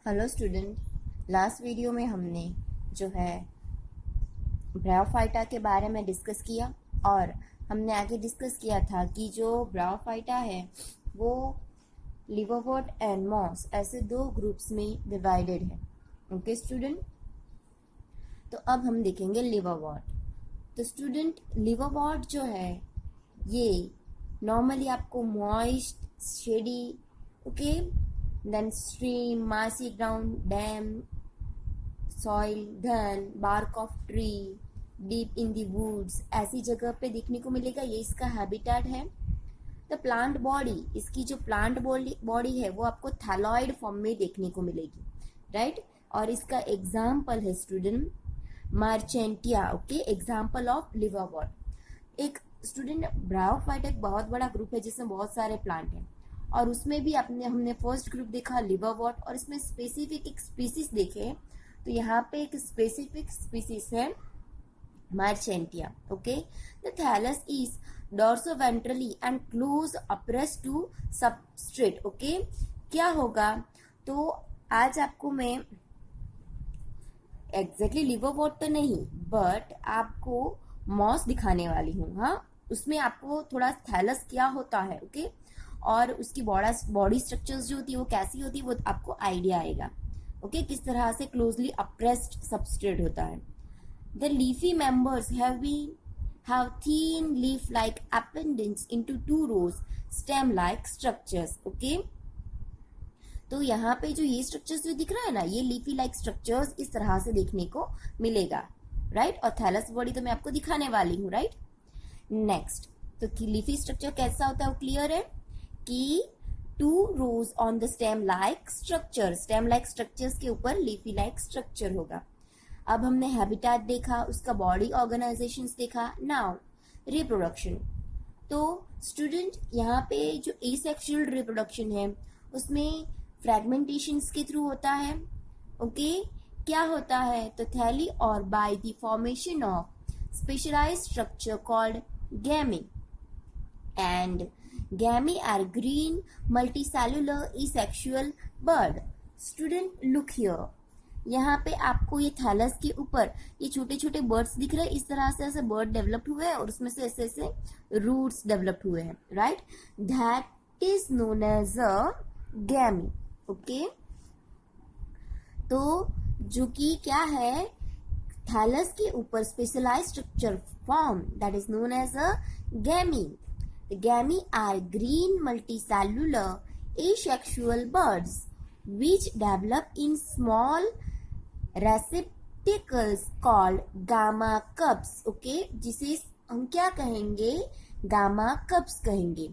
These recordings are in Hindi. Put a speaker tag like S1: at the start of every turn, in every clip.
S1: हेलो स्टूडेंट, लास्ट वीडियो में हमने जो है ब्रायोफाइटा के बारे में डिस्कस किया और हमने आगे डिस्कस किया था कि जो ब्रायोफाइटा है वो लिवरवॉर्ट एंड मॉस ऐसे दो ग्रुप्स में डिवाइडेड है। ओके स्टूडेंट, तो अब हम देखेंगे लिवरवॉर्ट। तो स्टूडेंट, लिवरवॉर्ट जो है ये नॉर्मली आपको moist, shady, okay, then stream, mossy ground, damp, soil, then, bark of tree, deep in the woods ऐसी जगह पे देखने को मिलेगा। ये इसका हैबिटेट है। द प्लांट बॉडी, इसकी जो प्लांट बॉडी है वो आपको थैलॉइड फॉर्म में देखने को मिलेगी, राइट। और इसका एग्जाम्पल है स्टूडेंट मार्चेंटिया, ओके, एग्जाम्पल ऑफ लिवरवॉर्ट। एक स्टूडेंट ब्रायोफाइटा एक बहुत बड़ा ग्रुप है जिसमें बहुत सारे प्लांट हैं और उसमें भी हमने फर्स्ट ग्रुप देखा लिवरवॉर्ट और इसमें स्पेसिफिक एक स्पीसीज देखे। तो यहाँ पे एक स्पेसिफिक स्पीसीज है Marchantia, okay. The thallus is dorsoventrally and close appress to substrate, okay. क्या होगा, तो आज आपको मैं एग्जैक्टली लिवरवॉर्ट तो नहीं बट आपको मॉस दिखाने वाली हूँ। हाँ, उसमें आपको थोड़ा थैलस क्या होता है, ओके, और उसकी बॉडी स्ट्रक्चर्स जो होती है वो कैसी होती है वो आपको आइडिया आएगा, ओके, किस तरह से क्लोजली अप्रेस्ड सबस्ट्रेट होता है। The leafy members have thin leaf like appendage into two rows stem like structures, okay। तो यहाँ पे जो ये स्ट्रक्चर्स जो दिख रहा है ना, ये लीफी लाइक स्ट्रक्चर्स इस तरह से देखने को मिलेगा, राइट। और थैलस बॉडी तो मैं आपको दिखाने वाली हूँ, राइट। नेक्स्ट, तो लीफी स्ट्रक्चर कैसा होता है वो क्लियर है कि two rows on the stem like structures के ऊपर लीफी लाइक स्ट्रक्चर होगा। अब हमने हैबिटेट देखा, उसका बॉडी ऑर्गेनाइजेशंस देखा। Now reproduction. तो स्टूडेंट, यहाँ पे जो एसेक्सुअल रिप्रोडक्शन है उसमें फ्रेगमेंटेशंस के थ्रू होता है, ओके। क्या होता है, तो थैली और by the formation of specialised structure called gemmae, and gemmae are green multicellular asexual bud. Student look here, यहाँ पे आपको ये थैलस के ऊपर ये छोटे छोटे बर्ड्स दिख रहे हैं। इस तरह से ऐसे बर्ड डेवलप हुए हैं और उसमें से ऐसे ऐसे रूट्स डेवलप हुए हैं, right. That is known as a gemma, okay. तो जो कि क्या है, थैलस के ऊपर specialised structure form that is known as a gemma. The gamete are green multicellular asexual birds which develop in small receptacles called gamma cups, okay, जिसे हम क्या कहेंगे, गामा कप्स कहेंगे।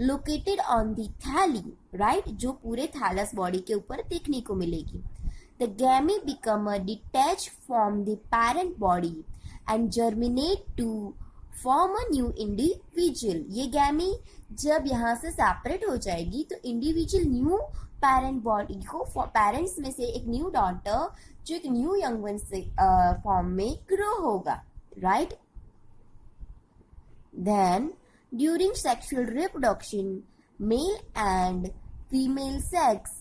S1: Located on the thalli, right, जो पूरे थैलस बॉडी के ऊपर देखने को मिलेगी। The gamete become a detached from the parent body and germinate to form a new individual. ये गैमी जब यहाँ से सेपरेट हो जाएगी तो इंडिविजुअल न्यू पेरेंट बॉडी को, पेरेंट्स में से एक न्यू डॉटर जो एक न्यू यंग वन से फॉर्म में ग्रो होगा, right. Then during sexual reproduction male and female sex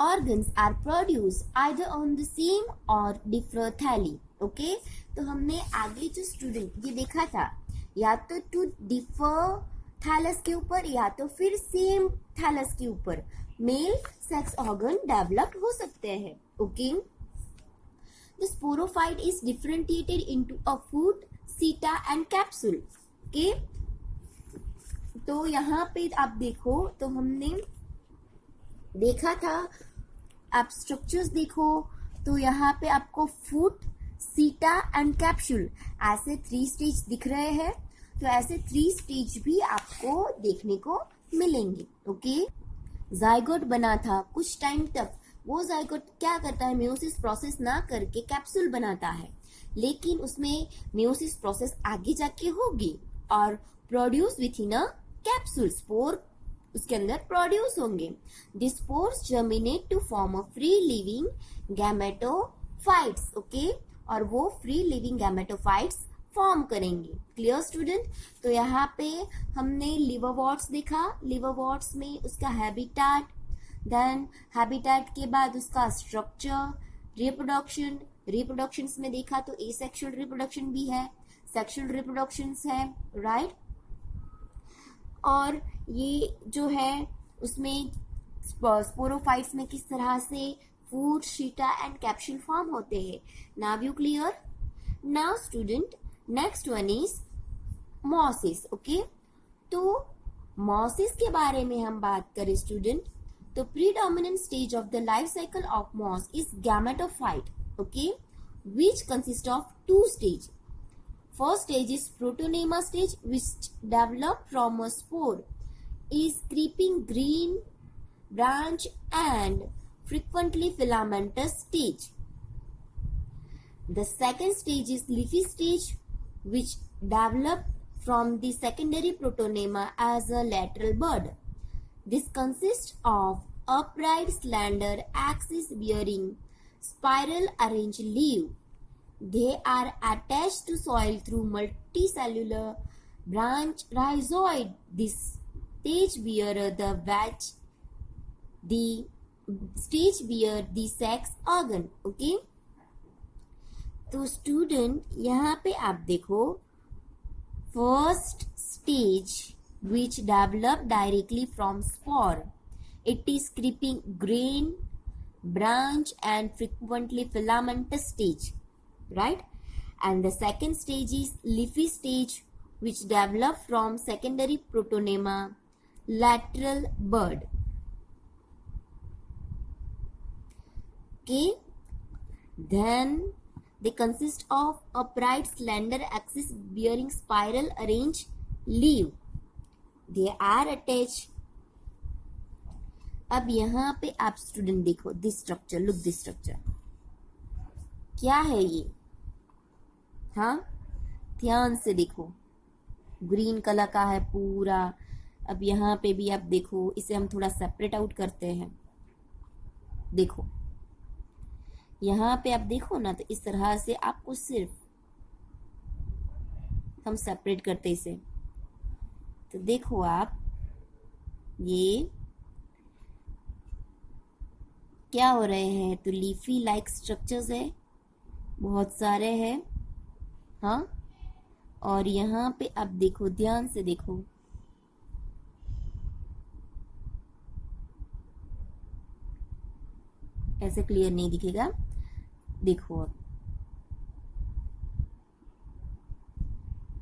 S1: organs are produced either on the same or different thalli, okay. तो हमने आगे जो स्टूडेंट ये देखा था, या तो टू डिफर थैलस के ऊपर या तो फिर सेम थैलस के ऊपर मेल सेक्स ऑर्गन डेवलप हो सकते हैं, okay. The sporophyte is differentiated into a food, सीटा एंड कैप्सूल, ओके। तो यहाँ पे आप देखो, तो हमने देखा था, आप स्ट्रक्चर्स देखो तो यहाँ पे आपको फूट, सीटा एंड कैप्सूल ऐसे 3 स्टेज दिख रहे हैं। तो ऐसे 3 स्टेज भी आपको देखने को मिलेंगे, ओके। जाइगोट बना था कुछ टाइम तक, वो जाइगोट क्या करता है, मेयोसिस प्रोसेस ना करके कैप्सूल बनाता है, लेकिन उसमें मेयोसिस प्रोसेस आगे जाके होगी और produce within a capsule, spore उसके अंदर प्रोड्यूस होंगे। This spores germinate to form a free living gametophytes, okay, और वो फ्री लिविंग गैमेटोफाइट्स फॉर्म करेंगे। Clear student. तो यहाँ पे हमने लिवरवॉर्ट्स देखा, लिवरवॉर्ट्स में उसका हैबिटेट, देन हैबिटेट के बाद उसका स्ट्रक्चर, रिप्रोडक्शन में देखा तो एसेक्सुअल रिप्रोडक्शन भी है, सेक्सुअल रिप्रोडक्शंस है, राइट। और ये जो है उसमें स्पोरोफाइट्स में किस तरह से foot, seta and capsule form होते हैं। Now you clear? Now student, next one is mosses. Okay, तो मॉसिस के बारे में हम बात करें स्टूडेंट, तो predominant stage of the life cycle of moss is gametophyte, okay, which consists of two stages. First stage is protonema stage, which develop from a spore, is creeping green branch and frequently filamentous stage. The second stage is leafy stage, which develop from the secondary protonema as a lateral bud. This consists of upright, slender, axis-bearing, spiral-arranged leaf. They are attached to soil through multicellular branch rhizoid. This stage bear the sex organ. Okay? तो स्टूडेंट यहाँ पे आप देखो, first stage which develop directly from spore. It is creeping grain, branch and frequently filamentous stage, right? And the second stage is leafy stage, which develop from secondary protonema, lateral bud. Okay, then they consist of upright, slender, axis bearing, spiral arranged leaf. They are attached. अब यहाँ पे आप स्टूडेंट देखो, this structure, look this structure, क्या है ये? हाँ, ध्यान से देखो, ग्रीन कलर का है पूरा। अब यहाँ पे भी आप देखो, इसे हम थोड़ा सेपरेट आउट करते हैं। देखो यहाँ पे आप देखो ना, तो इस तरह से आपको सिर्फ हम सेपरेट करते इसे, तो देखो आप ये क्या हो रहे हैं, तो लीफी लाइक स्ट्रक्चर्स है, बहुत सारे हैं, हाँ। और यहाँ पे आप देखो, ध्यान से देखो, ऐसे क्लियर नहीं दिखेगा, देखो अब,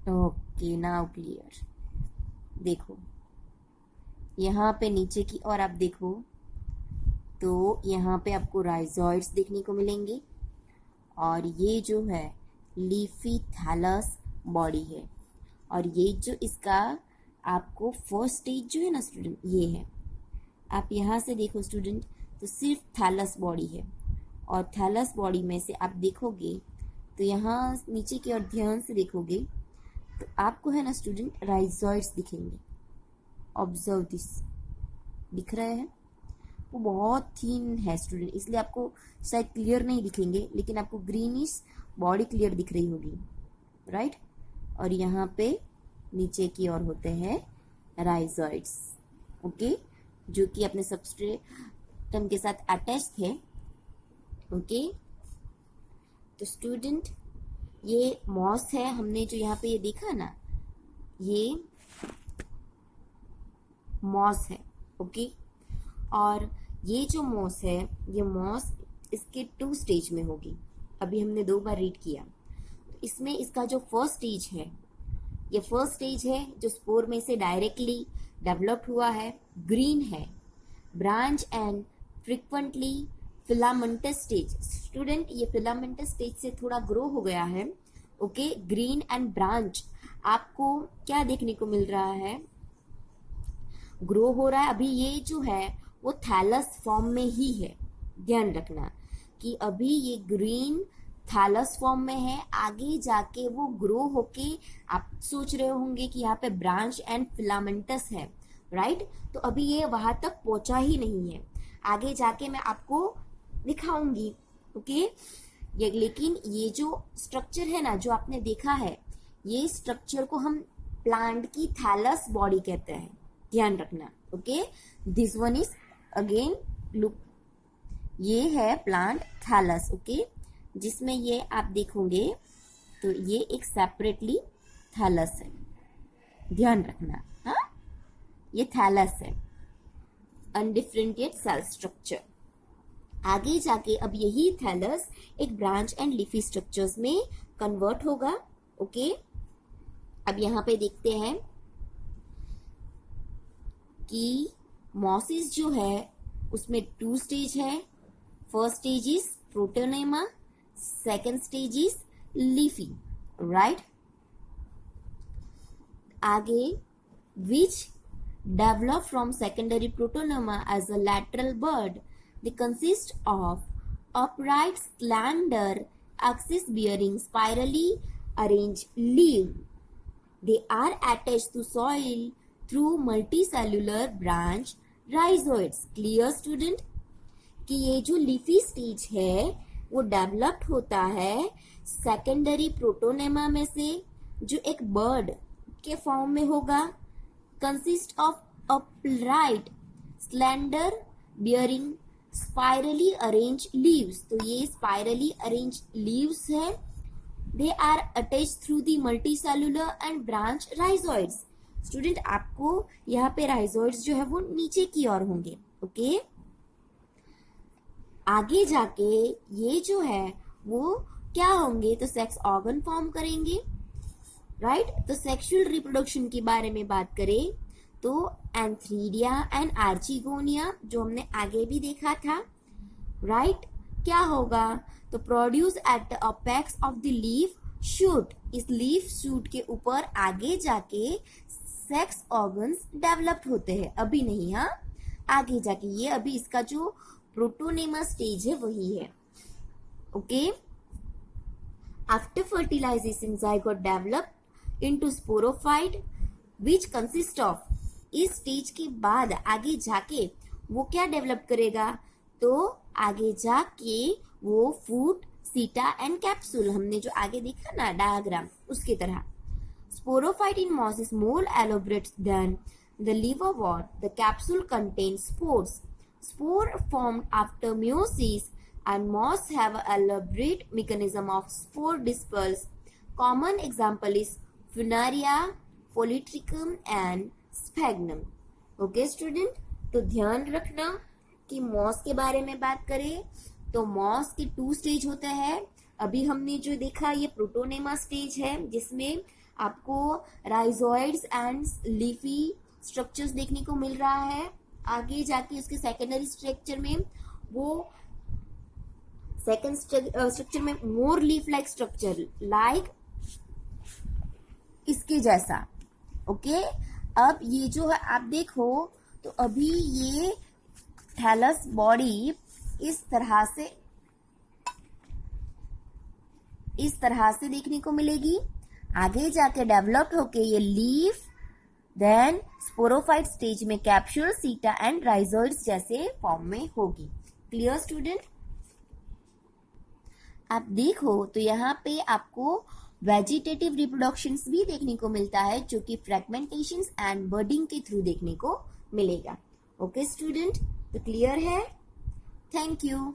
S1: ओके नाउ क्लियर। देखो यहाँ पे नीचे की और आप देखो, तो यहाँ पे आपको राइजॉइड्स देखने को मिलेंगे, और ये जो है लीफी थैलस बॉडी है, और ये जो इसका आपको फर्स्ट स्टेज जो है ना स्टूडेंट, ये है। आप यहाँ से देखो स्टूडेंट, तो सिर्फ थैलस बॉडी है, और थैलस बॉडी में से आप देखोगे तो यहाँ नीचे की ओर ध्यान से देखोगे तो आपको है ना स्टूडेंट राइजॉइड्स दिखेंगे। ऑब्जर्व दिस, दिख रहे हैं? वो बहुत थीन है स्टूडेंट, इसलिए आपको शायद क्लियर नहीं दिखेंगे, लेकिन आपको ग्रीनिश बॉडी क्लियर दिख रही होगी, राइट। और यहाँ पे नीचे की ओर होते हैं राइजॉइड्स, ओके, जो कि अपने सबस्ट्रेटम के साथ अटैच थे, ओके। तो स्टूडेंट ये मॉस है, हमने जो यहाँ पे ये देखा ना, ये मॉस है, ओके। और ये जो मॉस है, ये मॉस इसके 2 स्टेज में होगी, अभी हमने 2 बार रीड किया। तो इसमें इसका जो फर्स्ट स्टेज है, ये फर्स्ट स्टेज है जो स्पोर में से डायरेक्टली डेवलप हुआ है, ग्रीन है, branch and frequently filamentous stage. Student ये फिलामेंटस स्टेज से थोड़ा ग्रो हो गया है, ओके। ग्रीन एंड ब्रांच आपको क्या देखने को मिल रहा है, ग्रो हो रहा है। अभी ये जो है वो थैलस फॉर्म में ही है, ध्यान रखना कि अभी ये ग्रीन थैलस फॉर्म में है, आगे जाके वो ग्रो होके आप सोच रहे होंगे कि यहाँ पे ब्रांच एंड फिलामेंटस है, राइट। तो अभी ये वहां तक पहुंचा ही नहीं है, आगे जाके मैं आपको दिखाऊंगी, ओके। ये लेकिन ये जो स्ट्रक्चर है ना, जो आपने देखा है, ये स्ट्रक्चर को हम प्लांट की थैलस बॉडी कहते हैं, ध्यान रखना, okay. This one is again look, ये है प्लांट थैलस, ओके, जिसमें ये आप देखोगे तो ये एक सेपरेटली थैलस है, ध्यान रखना, हाँ, ये थैलस है, अनडिफरेंशिएट सेल स्ट्रक्चर। आगे जाके अब यही थैलस एक ब्रांच एंड लीफी स्ट्रक्चर्स में कन्वर्ट होगा, ओके। अब यहाँ पे देखते हैं कि मॉसिस जो है उसमें 2 स्टेज है। First stage is protonema, second stage is leafy, right. आगे विच develop from secondary protonema as a lateral bud. They consist of upright, slender, axis-bearing, spirally arranged leaf. They are attached to soil through multicellular branch rhizoids. Clear student? कि ये जो लीफी स्टेज है वो डेवलप्ड होता है सेकेंडरी प्रोटोनेमा में से, जो एक बर्ड के फॉर्म में होगा, consist of upright, slender, bearing spirally arranged leaves. तो ये spirally arranged leaves है. They are attached through the multicellular and branch rhizoids. Student आपको यहाँ पे rhizoids जो है वो नीचे की ओर होंगे, ओके। आगे जाके ये जो है वो क्या होंगे, तो सेक्स ऑर्गन फॉर्म करेंगे, राइट। तो सेक्सुअल रिप्रोडक्शन के बारे में बात करें तो एंथ्रीडिया एंड आर्चिगोनिया, जो हमने आगे भी देखा था, राइट, क्या होगा, तो produce at the apex of the leaf shoot. इस लीफ शूट के ऊपर आगे जाके सेक्स ऑर्गन्स डेवलप्ड होते हैं, अभी नहीं, हाँ, आगे जाके, ये अभी इसका जो प्रोटोनेमा स्टेज है वही है, okay. After fertilisation zygote develop into sporophyte which consist of, इस स्टेज के बाद आगे जाके वो क्या डेवलप करेगा, तो आगे जाके वो फूट, सीटा एंड कैप्सूल, हमने जो आगे देखा ना डायग्राम उसकी तरह। Sporophyte in moss is more elaborate than the liverwort. The capsule contains spores. Spore formed after meiosis, and moss have an elaborate mechanism of spore dispersal. Common example is Funaria, Polytrichum and Sphagnum. Okay student, तो ध्यान रखना कि मॉस के बारे में बात करें तो मॉस के 2 स्टेज होते हैं। अभी हमने जो देखा ये प्रोटोनेमा स्टेज है, जिसमें आपको राइजोइड्स एंड लीफी स्ट्रक्चर्स देखने को मिल रहा है। आगे जाके उसके सेकेंडरी स्ट्रक्चर में वो सेकेंड स्ट्रक्चर में मोर लीफ लाइक स्ट्रक्चर, लाइक इसके जैसा, ओके। अब ये जो है आप देखो तो अभी ये थैलस बॉडी इस तरह से देखने को मिलेगी। आगे जाके डेवलप होके ये लीफ, देन स्पोरोफाइट स्टेज में कैप्सूल, सीटा एंड राइजोइड्स जैसे फॉर्म में होगी। Clear student? आप देखो तो यहाँ पे आपको वेजिटेटिव रिप्रोडक्शंस भी देखने को मिलता है, जो कि फ्रेगमेंटेशंस एंड बर्डिंग के थ्रू देखने को मिलेगा। ओके स्टूडेंट, तो क्लियर है? Thank you.